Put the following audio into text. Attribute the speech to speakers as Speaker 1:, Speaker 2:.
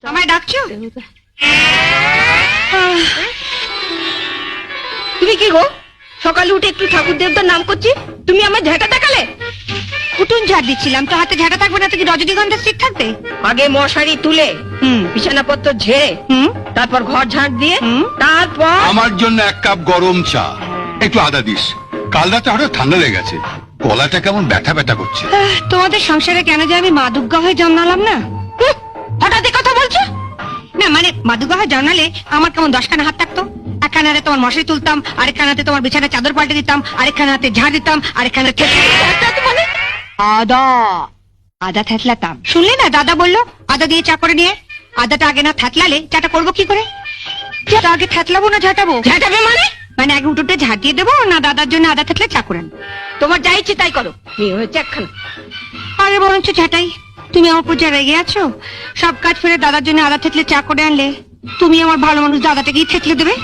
Speaker 1: আমায় ডাকছো? তুমি কি গো, সকালে উঠে একটু ঠাকুর দেবতার নাম করছি, তুমি আমার ঝাঁটা দেখালে? উঠুন ঝাড় দিচ্ছিলাম, তো হাতে ঝাঁটা থাকবে না তো কি রজনীগন্ধা স্টিক থাকবে? আগে মশারি তুলে বিছানাপত্র ঝেড়ে তারপর ঘর ঝাঁট দিয়ে তারপর
Speaker 2: আমার জন্য 1 কাপ গরম চা, একটু আদা দিস। কাল রাতে হঠাৎ ঠান্ডা লেগে গেছে, গলাটা কেমন ব্যথা ব্যথা করছে।
Speaker 1: তোমাদের সংসারে কেন যে আমি মা দুর্গা হয়ে জন্মালাম না? হঠাৎ কথা বলছো না, মানে মা দুর্গা হয়ে জন্মালে আমার কেমন 10খানা হাত থাকতো। একখানাতে তোমার মশারি তুলতাম, আরেকখানাতে তোমার বিছানা চাদর পাল্টে দিতাম, আরেকখানাতে ঝাড় দিতাম, আরেকখানাতে মানে আদা আদা থেতলাতাম। শুনলে না, দাদা বললো আদা দিয়ে চা করে নিয়ে। আদাটা আগে না থেতলালে চাটা করবো কি করে? চাটা আগে থেতলাবো না ঝাঁটাবো? ঝাঁটাবে মানে মানে আগে উঠোতে ঝাঁট দিয়ে দেবো না দাদার জন্য আদা থেতলে চা করে? তোমার যা ইচ্ছে তাই করো, মেয়ে হয়েছে একখানা। আরে বরঞ্চ ঝাঁটাই, তুমি আমার উপর যা রেগে আছো, সব কাজ ফেলে দাদার জন্য আদা থেতলে চা করে আনলে তুমি আমার ভালো মানুষ দাদাটাকেই থেতলে দেবে।